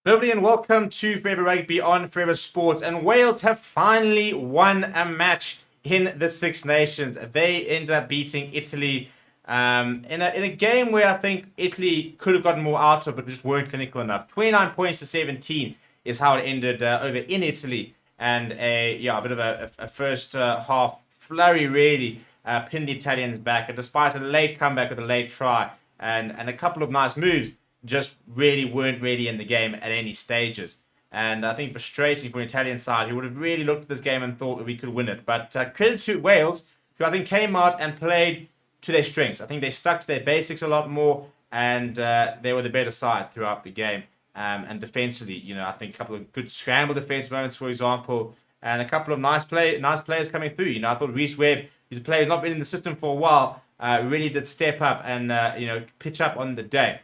Lovely and welcome to Forever Rugby on Forever Sports. And Wales have finally won a match in the Six Nations. They ended up beating Italy in a game where I think Italy could have gotten more out of, but just weren't clinical enough. 29 points to 17 is how it ended over in Italy, and a bit of a first half flurry really pinned the Italians back. And despite a late comeback with a late try and a couple of nice moves, just really weren't really in the game at any stages. And I think frustrating for an Italian side who would have really looked at this game and thought that we could win it. But credit to Wales, who I think came out and played to their strengths. I think they stuck to their basics a lot more, and they were the better side throughout the game. And defensively, I think a couple of good scramble defense moments, for example, and a couple of nice players coming through. I thought Reece Webb, who's a player who's not been in the system for a while, really did step up and pitch up on the day.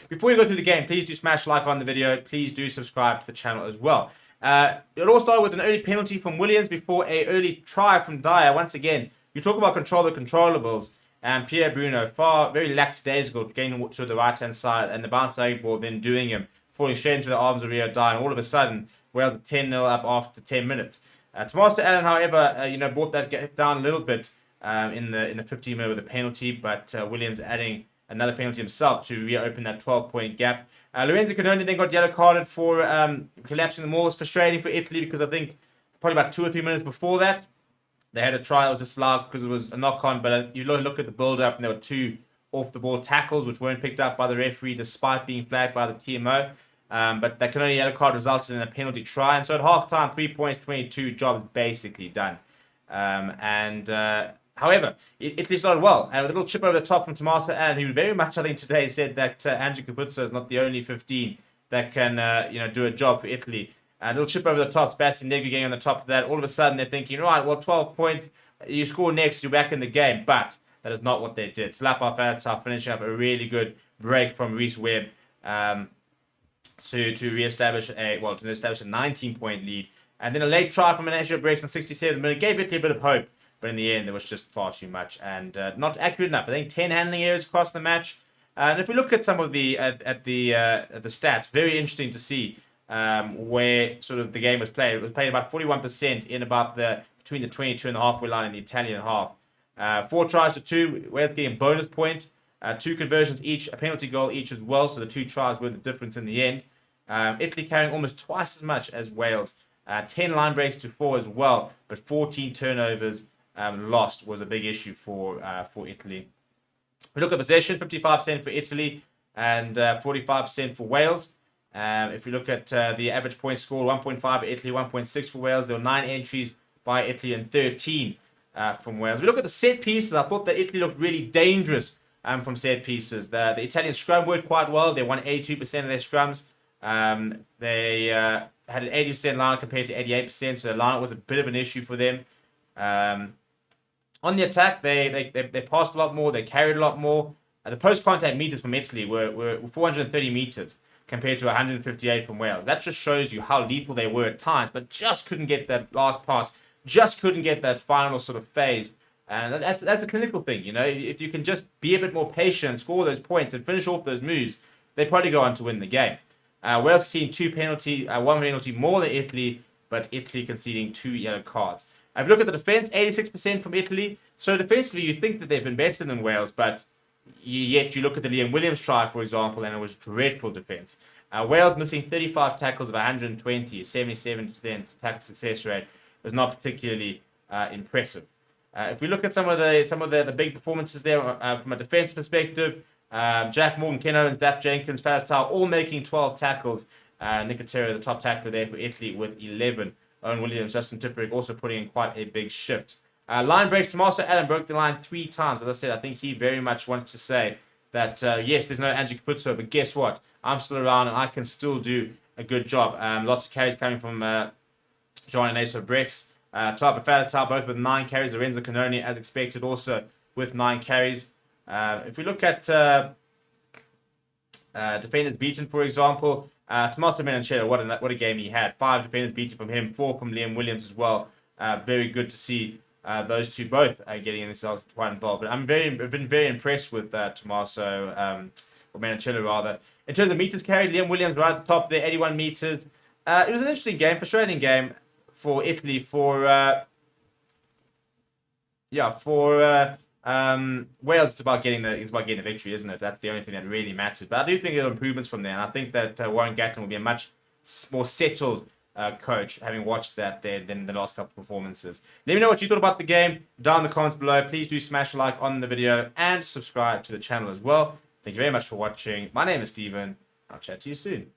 Before we go through the game, please do smash like on the video. Please do subscribe to the channel as well. It all started with an early penalty from Williams before an early try from Dyer. Once again, you talk about control the controllables. And Pierre Bruno, very lackadaisical, getting to the right-hand side, and the bounce ball then doing him, falling straight into the arms of Rio Dyer, and all of a sudden, Wales are 10-0 up after 10 minutes. Tomas Allen, however, brought that down a little bit in the 15 minute with a penalty, but Williams adding another penalty himself to reopen that 12-point gap. Lorenzo Canoni then got yellow carded for collapsing the maul. It was frustrating for Italy because I think probably about 2 or 3 minutes before that, they had a try that was disallowed because it was a knock-on, but you look at the build-up and there were two off-the-ball tackles which weren't picked up by the referee despite being flagged by the TMO. But that Canoni yellow card resulted in a penalty try. And so at half-time, 3 points, 22, job's basically done. However, Italy started well, and with a little chip over the top from Tommaso Allen, who very much, I think, today said that Andrew Capuzzo is not the only 15 that can, do a job for Italy. A little chip over the top, Sebastian Negri getting on the top of that. All of a sudden, they're thinking, right, well, 12 points, you score next, you're back in the game. But that is not what they did. Slap off Faletau finishing up a really good break from Reece Webb to establish a 19-point lead. And then a late try from Ignacio Briggs in 67th minute gave Italy a bit of hope. But in the end, there was just far too much and not accurate enough. I think 10 handling errors across the match. And if we look at some of the stats, very interesting to see where sort of the game was played. It was played about 41% in about between the 22 and the halfway line in the Italian half. 4 tries to 2. Wales getting a bonus point. 2 conversions each, a penalty goal each as well. So the 2 tries were the difference in the end. Italy carrying almost twice as much as Wales. 10 line breaks to 4 as well, but 14 turnovers. Lost was a big issue for Italy. We look at possession, 55% for Italy and 45% for Wales. If we look at the average point score, 1.5 for Italy, 1.6 for Wales. There were 9 entries by Italy and 13 from Wales. We look at the set pieces. I thought that Italy looked really dangerous from set pieces. The Italian scrum worked quite well. They won 82% of their scrums. They had an 80% line compared to 88%, so the line was a bit of an issue for them. On the attack, they passed a lot more. They carried a lot more. The post-contact meters from Italy were 430 meters compared to 158 from Wales. That just shows you how lethal they were at times, but just couldn't get that last pass. Just couldn't get that final sort of phase. And that's a clinical thing, If you can just be a bit more patient, score those points, and finish off those moves, they probably go on to win the game. Wales seeing 2 penalty, 1 penalty more than Italy, but Italy conceding 2 yellow cards. If you look at the defense, 86% from Italy. So defensively, you think that they've been better than Wales, but yet you look at the Liam Williams try, for example, and it was dreadful defense. Wales missing 35 tackles of 120, 77% tackle success rate. It was not particularly impressive. If we look at some of the big performances there from a defense perspective, Jack Morgan, Ken Owens, Daph Jenkins, Faletau, all making 12 tackles. Nicotero, the top tackler there for Italy, with 11. Owen Williams, Justin Tipperick also putting in quite a big shift. Line breaks, Tommaso Allen broke the line 3 times. As I said, I think he very much wants to say that, yes, there's no Andrew Capuzzo, but guess what? I'm still around and I can still do a good job. Lots of carries coming from John and Aso Brix. Type Faletau, both with 9 carries. Lorenzo Canoni, as expected, also with 9 carries. If we look at defenders beaten, for example, Tommaso Menoncello, what a game he had. 5 defenders beaten from him, 4 from Liam Williams as well. Very good to see those two both getting themselves quite involved. But I've been very impressed with Tommaso or Menachilla rather. In terms of meters carried, Liam Williams right at the top there, 81 meters. It was an interesting game, frustrating game for Italy for Wales. It's about getting the victory, isn't it? That's the only thing that really matters. But I do think there are improvements from there, and I think that Warren Gatland will be a much more settled coach, having watched that there than the last couple of performances. Let me know what you thought about the game down in the comments below. Please do smash a like on the video and subscribe to the channel as well. Thank you very much for watching. My name is Steven. I'll chat to you soon.